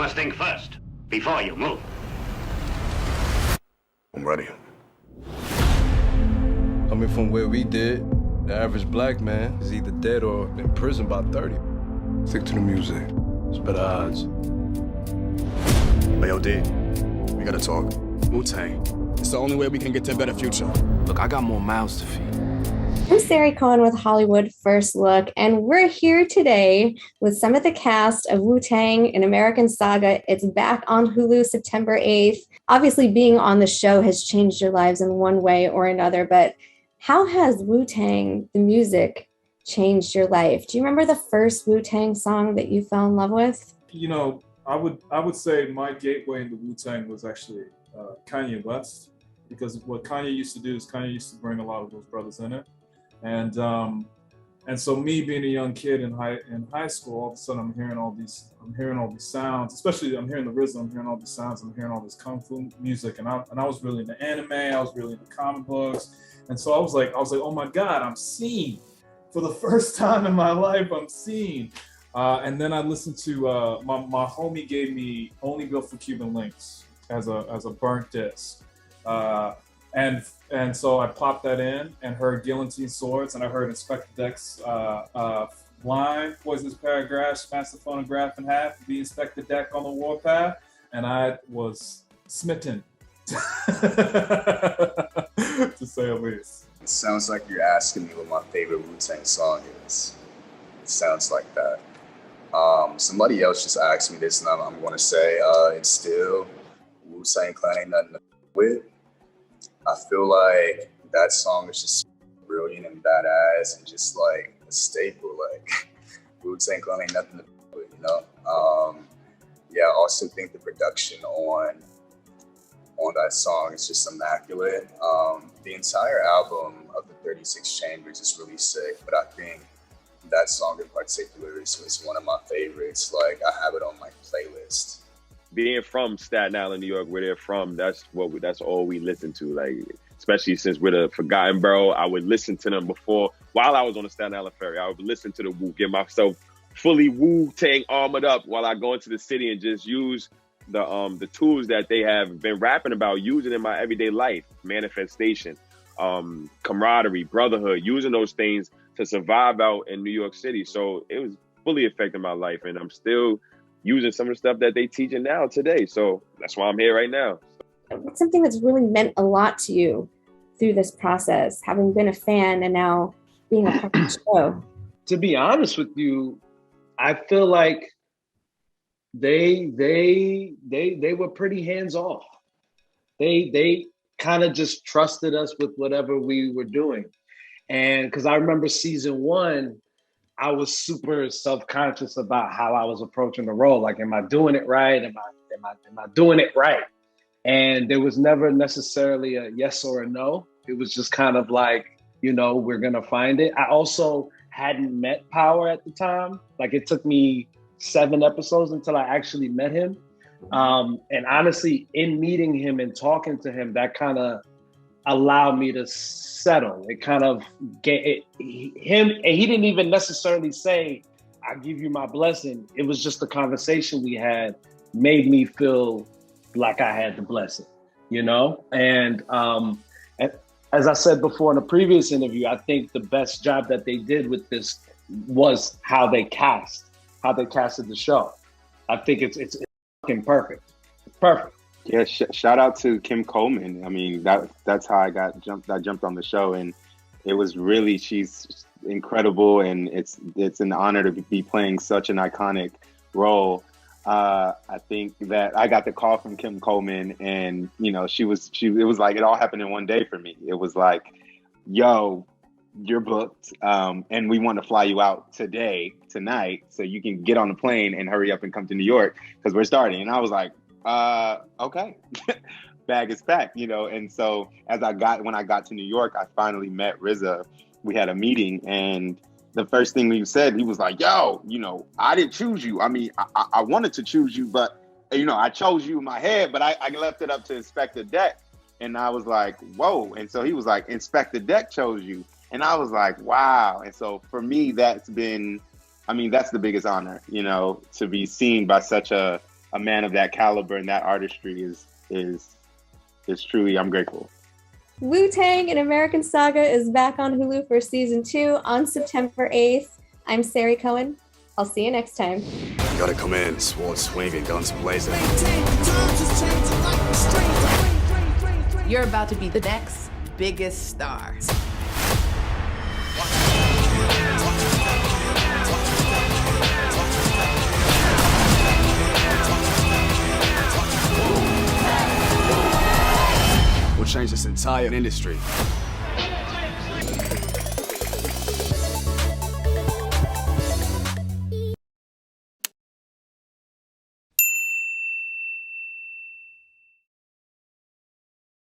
must think first, before you move. I'm ready. Coming from where we did, the average black man is either dead or in prison by 30. Stick to the music. It's better odds. Hey, yo, D, we gotta talk. Wu Tang. It's the only way we can get to a better future. Look, I got more mouths to feed. I'm Sari Cohen with Hollywood First Look, and we're here today with some of the cast of Wu Tang: An American Saga. It's back on Hulu September 8th. Obviously, being on the show has changed your lives in one way or another, but how has Wu Tang, the music, changed your life? Do you remember the first Wu Tang song that you fell in love with? You know, I would say my gateway into Wu Tang was actually Kanye West, because what Kanye used to do is Kanye used to bring a lot of those brothers in it. And so me being a young kid in high school, all of a sudden I'm hearing all these sounds, especially I'm hearing the RZA, I'm hearing all these sounds, I'm hearing all this kung fu music, and I was really into anime, I was really into comic books, and so I was like, oh my God, I'm seen. For the first time in my life, I'm seen. And then I listened to my homie gave me Only Built for Cuban Links as a burnt disc. And so I popped that in and heard Guillotine Swords, and I heard Inspector Deck's line, poisonous paragraph, smash the phonograph in half, be Inspector Deck on the warpath, and I was smitten, to say the least. It sounds like you're asking me what my favorite Wu Tang song is. It sounds like that. Somebody else just asked me this, and I'm going to say it's still Wu Tang Clan Ain't Nothing to With. I feel like that song is just brilliant and badass and just like a staple. Like Wu Tang Clan ain't nothing to with, you know. Yeah, I also think the production on that song is just immaculate. The entire album of the 36 Chambers is really sick, but I think that song in particular is one of my favorites. Like I have it on my playlist. Being from Staten Island, New York, where they're from, that's all we listen to. Like, especially since we're the Forgotten Borough, I would listen to them while I was on the Staten Island ferry. I would listen to the Wu, get myself fully Wu-Tang armored up while I go into the city and just use the tools that they have been rapping about, using in my everyday life, manifestation, camaraderie, brotherhood, using those things to survive out in New York City. So it was fully affecting my life, and I'm still using some of the stuff that they teaching now today. So that's why I'm here right now. What's something that's really meant a lot to you through this process, having been a fan and now being a part of the show? To be honest with you, I feel like they were pretty hands off. They kind of just trusted us with whatever we were doing. And because I remember season 1, I was super self-conscious about how I was approaching the role. Like, am I doing it right? Am I doing it right? And there was never necessarily a yes or a no. It was just kind of like, you know, we're gonna find it. I also hadn't met Power at the time. Like, it took me 7 episodes until I actually met him. And honestly, in meeting him and talking to him, that kind of allowed me to settle. It kind of him, and he didn't even necessarily say, I give you my blessing. It was just the conversation we had made me feel like I had the blessing, you know? And as I said before in a previous interview, I think the best job that they did with this was how they casted the show. I think it's fucking perfect. It's perfect. Yeah, shout out to Kim Coleman. I mean, that's how I jumped on the show, and it was really, she's incredible, and it's an honor to be playing such an iconic role. I think that I got the call from Kim Coleman, and you know, it was like it all happened in one day for me. It was like, yo, you're booked, and we want to fly you out tonight, so you can get on the plane and hurry up and come to New York because we're starting. And I was like, okay, bag is packed, you know. And so when I got to New York, I finally met RZA. We had a meeting, and the first thing he said, he was like, yo, you know, I didn't choose you. I mean, I wanted to choose you, but you know, I chose you in my head, but I left it up to Inspector Deck. And I was like, whoa. And so he was like, Inspector Deck chose you. And I was like, wow. And so for me, that's the biggest honor, you know, to be seen by such a a man of that caliber and that artistry is truly, I'm grateful. Wu Tang: An American Saga is back on Hulu for season 2 on September 8th. I'm Sari Cohen. I'll see you next time. You gotta come in, sword swinging, guns blazing. You're about to be the next biggest star. We'll change this entire industry.